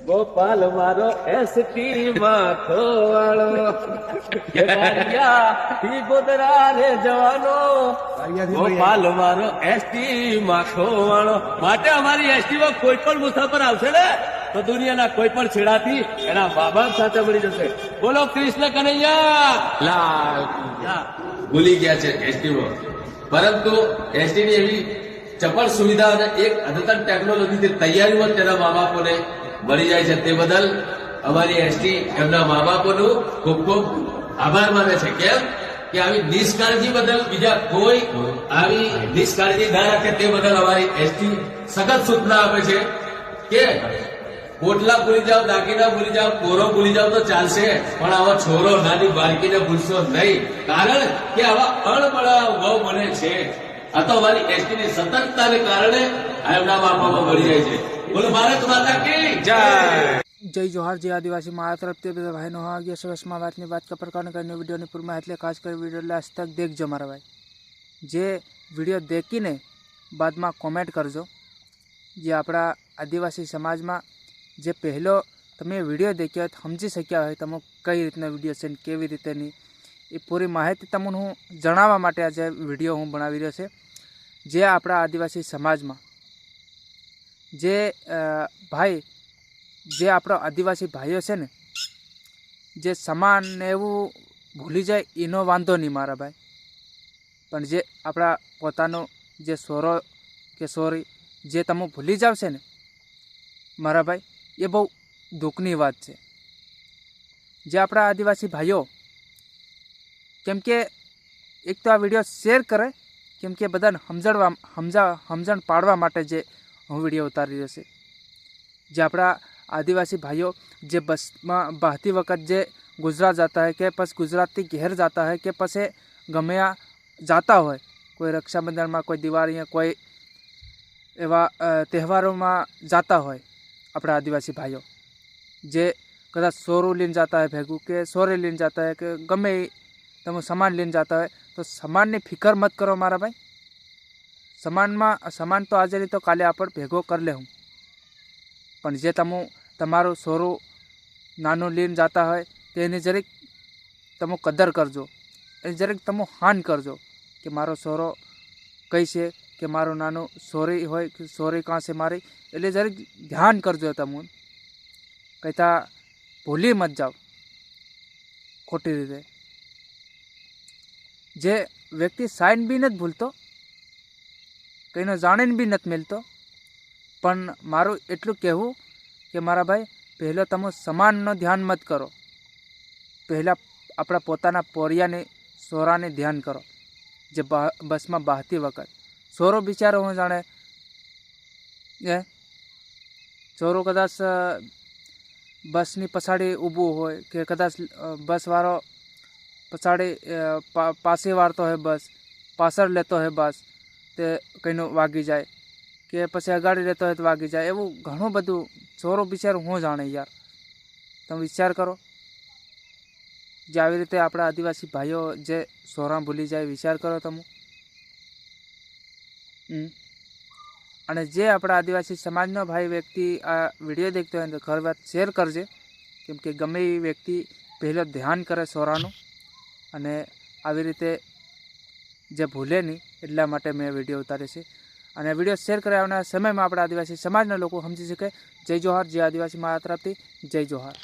ગોપાલ મારો એસટી માં ખોવાળો ગોદરા રે જવાનો ગોપાલ મારો એસટી માં ખોવાળો માટે અમારી એસટી માં કોઈ પણ મુસાફર આવશે ને તો દુનિયાના કોઈ પણ છેડાથી એના મા બાપ સાથે મળી જશે. બોલો કૃષ્ણ કનૈયા લાલ. ભૂલી ગયા છે એસટીમાં, પરંતુ એસટી ની એવી ચપળ સુવિધા અને એક અદ્યતન ટેકનોલોજીથી તૈયારીમાં તેના મા બાપોને મળી જાય છે. તે બદલ અમારી એસટી એમના મા બાપોનું ખૂબ ખૂબ આભાર માને છે. કેમ કે આવી નિષ્કાળજી બદલ બીજા કોઈ આવી નિષ્કાળજી ના રાખે તે બદલ અમારી એસટી સખત સૂચના આપે છે કે પોટલા ભૂલી જાઓ, દાગીના ભૂલી જાઓ, કોરો ભૂલી જાઓ તો ચાલશે, પણ આવા છોરો નાની બાળકીને ભૂલશો નહીં, કારણ કે આવા અણબળા બહુ બને છે. આ તો અમારી એસટી ની સતર્કતાને કારણે એમના બાપામાં મળી જાય છે. બોલો ભારત માતા કી જય. जय जोहार जय आदिवासी मारा तरफ ते બધા ભાઈનો હા ગયા સવસમાં વાતની વાત का प्रकार કરીને વિડીયોની પૂરમાં એટલે ખાસ કરી વિડીયો લાસ્ટ તક દેખજો મારા ભાઈ. જે વિડીયો દેખીને બાદમાં કોમેન્ટ કરજો. જે આપણા આદિવાસી સમાજમાં જે પહેલો તમે વિડીયો દેખ્યો હોય સમજી શક્યા હોય તમે કઈ રીતના વિડીયો છે ને કેવી રીતે નહીં, એ પૂરી માહિતી તમને હું જણાવવા માટે આજે વિડીયો હું બનાવી રહ્યો છે. જે આપણા આદિવાસી સમાજમાં જે ભાઈ જે આપણો આદિવાસી ભાઈઓ છે ને જે સમાન ને એવું ભૂલી જાય એનો વાંધો નહીં મારા ભાઈ, પણ જે આપણા પોતાનો જે સોરો કે સોરી જે તમે ભૂલી જાવ છે ને મારા ભાઈ, એ બહુ દુઃખની વાત છે. જે આપણા આદિવાસી ભાઈઓ કેમ કે એક તો આ વિડીયો શેર કરે, કેમ કે બધાને સમજણ પાડવા માટે જે હું વિડીયો ઉતારી રહ્યો છે. જે આપણા आदिवासी भाइयों जे बस में बहती वक्त जे गुजरात जाता है कि पस गुजरात थी घेर जाता है कि पसे गमे जाता हो, कोई रक्षाबंधन में, कोई दिवाળી, कोई एवं तहेवारों में जाता हो अपना आदिवासी भाइयों जे कदा सोरू लीन जाता है भेगू के सोरे लीन जाता है कि गमे तम सामान लीन जाता है, तो सामान ने फिकर मत करो मारा भाई. सामान तो आज नहीं तो काले आप भेगो कर ले हूँ, पण जे तमु तमारू सोरू नानू लीन जाता है तेनी जरीक तमु कदर करजो, ए जरीक तमु हान करजो कि मारो सोरो कई से कि मारो नानू सोरी होय कि सोरी कहाँ से मारी, एटले जरीक ध्यान करजो. तमु कहता भूली मत जाओ खोटी रीते. जे व्यक्ति साइन भी नहीं भूलतो, कईनो जाणीने भी नहीं मिलतो, पण मारू एटलू कहूँ कि मारा भाई पहलो तमो समाननो ध्यान मत करो, पहला अपना पोताना पोरियाने सोराने ध्यान करो. जे बस में बहती वक्त सोरो बिचारो हूँ जाने सोरो कदाच बसनी पछाड़ी ऊभो होय कि कदाच बस वाळो पछाड़ी पासे वारतो है, बस पाछळ लेतो है, बस ते कईनो वागी जाए कि पछी अगाड़ी लेतो है तो वागी जाए, एवं घणुं बधुं छोरो बिचारो हूँ जाने यार. तमे विचार करो. जे આવી રીતે આપણા આદિવાસી ભાઈઓ જે સોરા ભૂલી જાય, વિચાર કરો તમે. અને જે આપણા આદિવાસી સમાજનો ભાઈ વ્યક્તિ આ વિડીયો દેખતો હોય તો ઘર વાત શેર કરજે, કેમ કે ગમે એ વ્યક્તિ પહેલો ધ્યાન કરે સોરાનું અને આવી રીતે જે ભૂલે નહીં એટલા માટે મેં વિડીયો ઉતાર્યો છે. અને વિડીયો શેર કરે આવનારા સમયમાં આપણા આદિવાસી સમાજના લોકો સમજી શકે. જય જોહાર. જય આદિવાસી મારા તરફથી જય જોહાર.